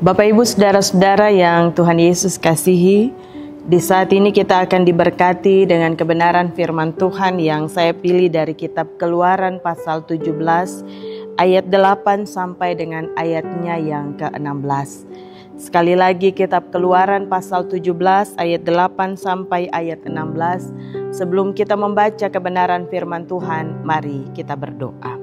Bapak Ibu Saudara-saudara yang Tuhan Yesus kasihi, di saat ini kita akan diberkati dengan kebenaran firman Tuhan yang saya pilih dari kitab Keluaran pasal 17 ayat 8 sampai dengan ayatnya yang ke-16. Sekali lagi kitab Keluaran pasal 17 ayat 8 sampai ayat 16. Sebelum kita membaca kebenaran firman Tuhan, mari kita berdoa.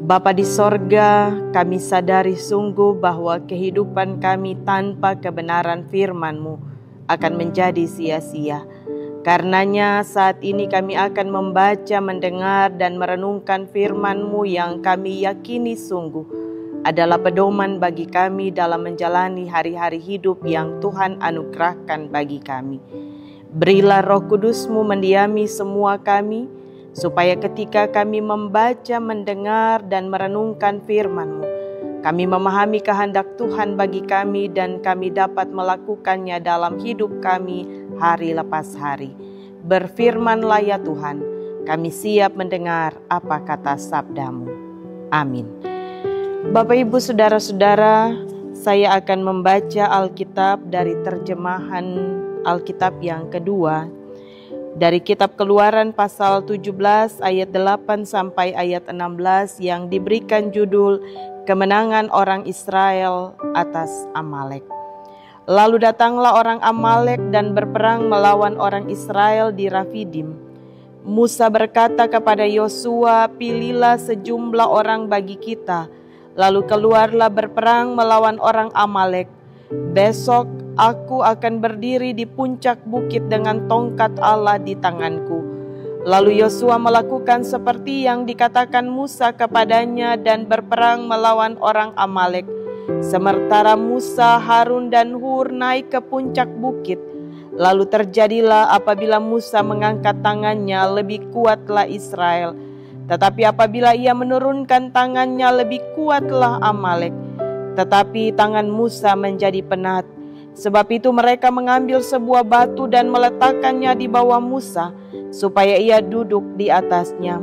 Bapa di sorga, kami sadari sungguh bahwa kehidupan kami tanpa kebenaran firman-Mu akan menjadi sia-sia. Karenanya saat ini kami akan membaca, mendengar, dan merenungkan firman-Mu yang kami yakini sungguh adalah pedoman bagi kami dalam menjalani hari-hari hidup yang Tuhan anugerahkan bagi kami. Berilah Roh Kudus-Mu mendiami semua kami, supaya ketika kami membaca, mendengar, dan merenungkan firman-Mu, kami memahami kehendak Tuhan bagi kami dan kami dapat melakukannya dalam hidup kami hari lepas hari. Berfirman-Lah ya Tuhan, kami siap mendengar apa kata sabda-Mu. Amin. Bapak Ibu Saudara-saudara, saya akan membaca Alkitab dari terjemahan Alkitab yang kedua, dari kitab Keluaran pasal 17 ayat 8 sampai ayat 16 yang diberikan judul Kemenangan Orang Israel atas Amalek. Lalu datanglah orang Amalek dan berperang melawan orang Israel di Rafidim. Musa berkata kepada Yosua, "Pilihlah sejumlah orang bagi kita, lalu keluarlah berperang melawan orang Amalek. Besok aku akan berdiri di puncak bukit dengan tongkat Allah di tanganku." Lalu Yosua melakukan seperti yang dikatakan Musa kepadanya dan berperang melawan orang Amalek. Sementara Musa, Harun, dan Hur naik ke puncak bukit. Lalu terjadilah apabila Musa mengangkat tangannya, lebih kuatlah Israel. Tetapi apabila ia menurunkan tangannya, lebih kuatlah Amalek. Tetapi tangan Musa menjadi penat. Sebab itu mereka mengambil sebuah batu dan meletakkannya di bawah Musa, supaya ia duduk di atasnya.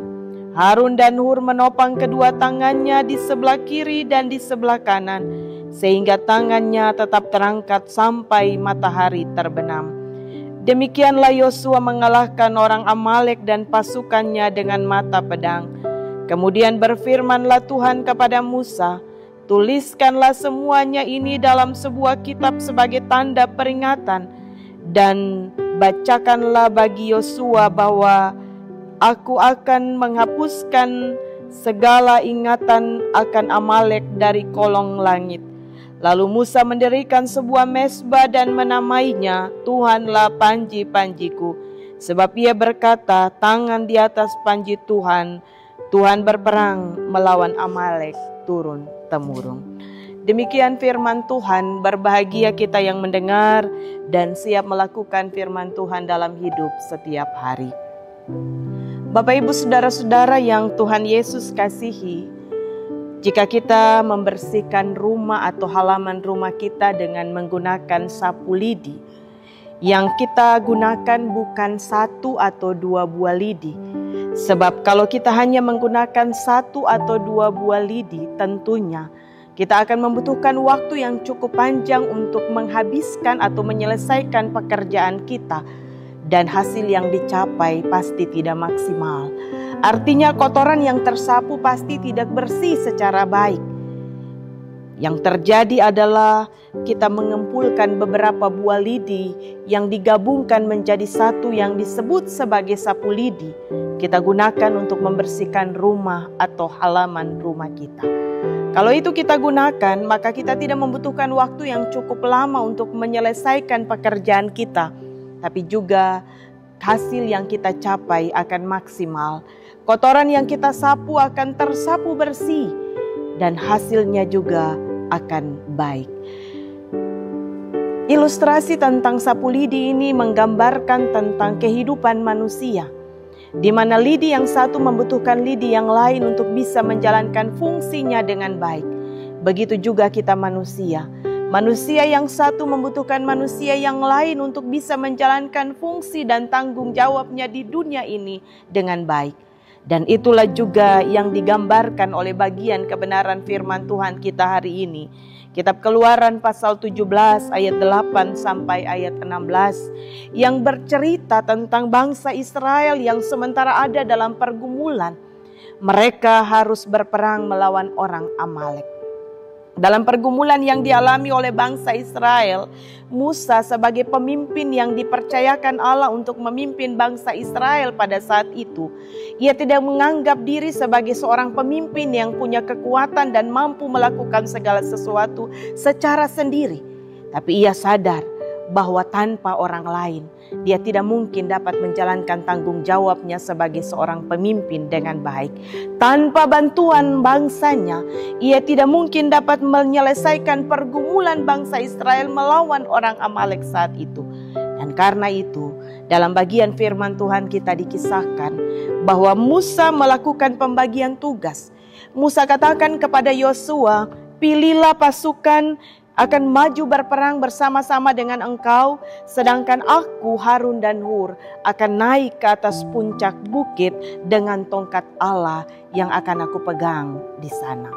Harun dan Hur menopang kedua tangannya di sebelah kiri dan di sebelah kanan, sehingga tangannya tetap terangkat sampai matahari terbenam. Demikianlah Yosua mengalahkan orang Amalek dan pasukannya dengan mata pedang. Kemudian berfirmanlah Tuhan kepada Musa, "Tuliskanlah semuanya ini dalam sebuah kitab sebagai tanda peringatan, dan bacakanlah bagi Yosua bahwa aku akan menghapuskan segala ingatan akan Amalek dari kolong langit." Lalu Musa mendirikan sebuah mezbah dan menamainya Tuhanlah panji-panjiku. Sebab ia berkata, tangan di atas panji Tuhan, Tuhan berperang melawan Amalek turun temurun. Demikian firman Tuhan. Berbahagia kita yang mendengar dan siap melakukan firman Tuhan dalam hidup setiap hari. Bapak Ibu Saudara-saudara yang Tuhan Yesus kasihi, jika kita membersihkan rumah atau halaman rumah kita dengan menggunakan sapu lidi, yang kita gunakan bukan satu atau dua buah lidi. Sebab kalau kita hanya menggunakan satu atau dua buah lidi, tentunya kita akan membutuhkan waktu yang cukup panjang untuk menghabiskan atau menyelesaikan pekerjaan kita. Dan hasil yang dicapai pasti tidak maksimal. Artinya kotoran yang tersapu pasti tidak bersih secara baik. Yang terjadi adalah kita mengumpulkan beberapa buah lidi yang digabungkan menjadi satu yang disebut sebagai sapu lidi. Kita gunakan untuk membersihkan rumah atau halaman rumah kita. Kalau itu kita gunakan, maka kita tidak membutuhkan waktu yang cukup lama untuk menyelesaikan pekerjaan kita. Tapi juga hasil yang kita capai akan maksimal. Kotoran yang kita sapu akan tersapu bersih. Dan hasilnya juga akan baik. Ilustrasi tentang sapu lidi ini menggambarkan tentang kehidupan manusia, di mana lidi yang satu membutuhkan lidi yang lain untuk bisa menjalankan fungsinya dengan baik. Begitu juga kita manusia. Manusia yang satu membutuhkan manusia yang lain untuk bisa menjalankan fungsi dan tanggung jawabnya di dunia ini dengan baik. Dan itulah juga yang digambarkan oleh bagian kebenaran firman Tuhan kita hari ini. Kitab Keluaran pasal 17 ayat 8 sampai ayat 16 yang bercerita tentang bangsa Israel yang sementara ada dalam pergumulan. Mereka harus berperang melawan orang Amalek. Dalam pergumulan yang dialami oleh bangsa Israel, Musa sebagai pemimpin yang dipercayakan Allah untuk memimpin bangsa Israel pada saat itu, ia tidak menganggap diri sebagai seorang pemimpin yang punya kekuatan dan mampu melakukan segala sesuatu secara sendiri. Tapi ia sadar bahwa tanpa orang lain, dia tidak mungkin dapat menjalankan tanggung jawabnya sebagai seorang pemimpin dengan baik. Tanpa bantuan bangsanya, ia tidak mungkin dapat menyelesaikan pergumulan bangsa Israel melawan orang Amalek saat itu. Dan karena itu, dalam bagian firman Tuhan kita dikisahkan bahwa Musa melakukan pembagian tugas. Musa katakan kepada Yosua, "Pilihlah pasukan akan maju berperang bersama-sama dengan engkau, sedangkan aku, Harun dan Hur, akan naik ke atas puncak bukit dengan tongkat Allah yang akan aku pegang di sana."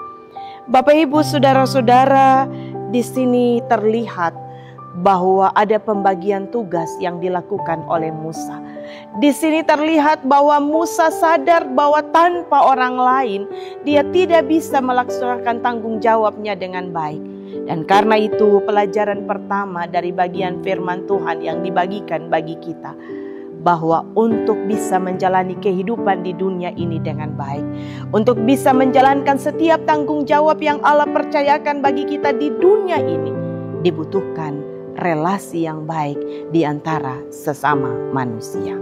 Bapak Ibu, saudara-saudara, di sini terlihat bahwa ada pembagian tugas yang dilakukan oleh Musa. Di sini terlihat bahwa Musa sadar bahwa tanpa orang lain dia tidak bisa melaksanakan tanggung jawabnya dengan baik. Dan karena itu pelajaran pertama dari bagian firman Tuhan yang dibagikan bagi kita, bahwa untuk bisa menjalani kehidupan di dunia ini dengan baik, untuk bisa menjalankan setiap tanggung jawab yang Allah percayakan bagi kita di dunia ini, dibutuhkan relasi yang baik di antara sesama manusia.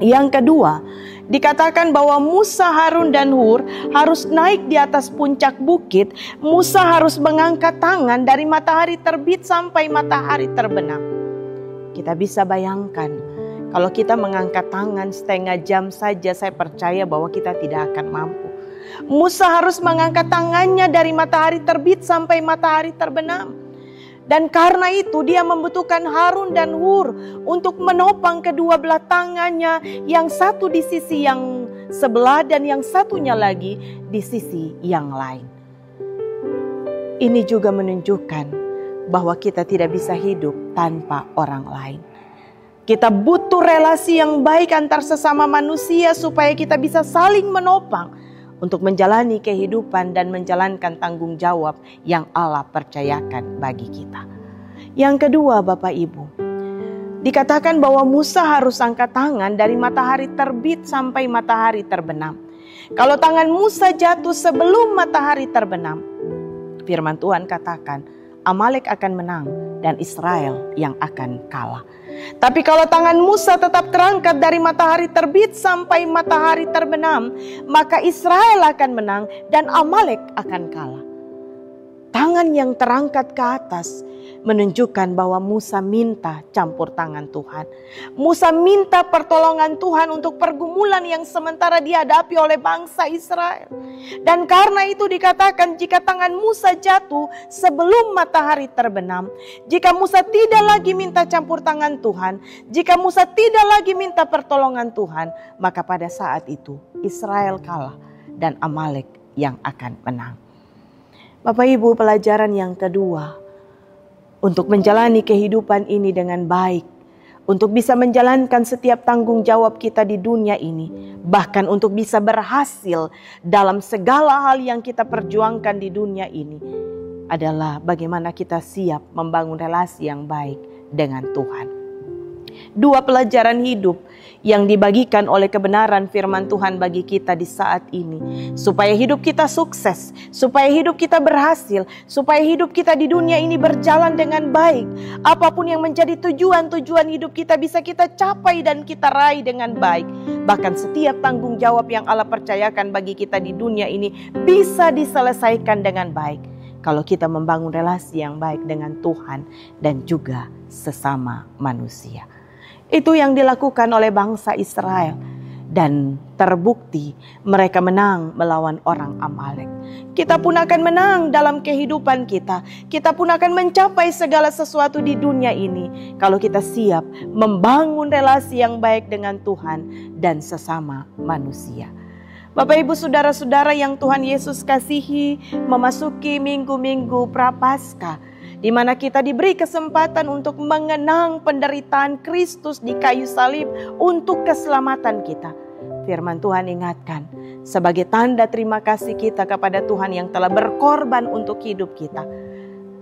Yang kedua, dikatakan bahwa Musa, Harun dan Hur harus naik di atas puncak bukit. Musa harus mengangkat tangan dari matahari terbit sampai matahari terbenam. Kita bisa bayangkan, kalau kita mengangkat tangan setengah jam saja, saya percaya bahwa kita tidak akan mampu. Musa harus mengangkat tangannya dari matahari terbit sampai matahari terbenam. Dan karena itu dia membutuhkan Harun dan Hur untuk menopang kedua belah tangannya, yang satu di sisi yang sebelah dan yang satunya lagi di sisi yang lain. Ini juga menunjukkan bahwa kita tidak bisa hidup tanpa orang lain. Kita butuh relasi yang baik antar sesama manusia supaya kita bisa saling menopang untuk menjalani kehidupan dan menjalankan tanggung jawab yang Allah percayakan bagi kita. Yang kedua, Bapak Ibu, dikatakan bahwa Musa harus angkat tangan dari matahari terbit sampai matahari terbenam. Kalau tangan Musa jatuh sebelum matahari terbenam, firman Tuhan katakan Amalek akan menang dan Israel yang akan kalah. Tapi kalau tangan Musa tetap terangkat dari matahari terbit sampai matahari terbenam, maka Israel akan menang dan Amalek akan kalah. Tangan yang terangkat ke atas menunjukkan bahwa Musa minta campur tangan Tuhan. Musa minta pertolongan Tuhan untuk pergumulan yang sementara dihadapi oleh bangsa Israel. Dan karena itu dikatakan jika tangan Musa jatuh sebelum matahari terbenam, jika Musa tidak lagi minta campur tangan Tuhan, jika Musa tidak lagi minta pertolongan Tuhan, maka pada saat itu Israel kalah dan Amalek yang akan menang. Bapak Ibu, pelajaran yang kedua, untuk menjalani kehidupan ini dengan baik, untuk bisa menjalankan setiap tanggung jawab kita di dunia ini, bahkan untuk bisa berhasil dalam segala hal yang kita perjuangkan di dunia ini, adalah bagaimana kita siap membangun relasi yang baik dengan Tuhan. Dua pelajaran hidup yang dibagikan oleh kebenaran firman Tuhan bagi kita di saat ini, supaya hidup kita sukses, supaya hidup kita berhasil, supaya hidup kita di dunia ini berjalan dengan baik. Apapun yang menjadi tujuan-tujuan hidup kita bisa kita capai dan kita raih dengan baik. Bahkan setiap tanggung jawab yang Allah percayakan bagi kita di dunia ini bisa diselesaikan dengan baik kalau kita membangun relasi yang baik dengan Tuhan dan juga sesama manusia. Itu yang dilakukan oleh bangsa Israel. Dan terbukti mereka menang melawan orang Amalek. Kita pun akan menang dalam kehidupan kita. Kita pun akan mencapai segala sesuatu di dunia ini kalau kita siap membangun relasi yang baik dengan Tuhan dan sesama manusia. Bapak Ibu saudara-saudara yang Tuhan Yesus kasihi, memasuki minggu-minggu Prapaskah, di mana kita diberi kesempatan untuk mengenang penderitaan Kristus di kayu salib untuk keselamatan kita. Firman Tuhan ingatkan, sebagai tanda terima kasih kita kepada Tuhan yang telah berkorban untuk hidup kita,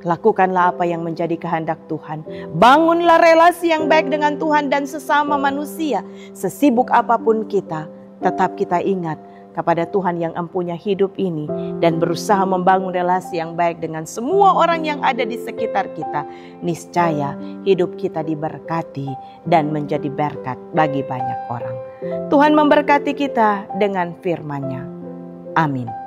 lakukanlah apa yang menjadi kehendak Tuhan. Bangunlah relasi yang baik dengan Tuhan dan sesama manusia. Sesibuk apapun kita, tetap kita ingat kepada Tuhan yang empunya hidup ini dan berusaha membangun relasi yang baik dengan semua orang yang ada di sekitar kita. Niscaya hidup kita diberkati dan menjadi berkat bagi banyak orang. Tuhan memberkati kita dengan firman-Nya. Amin.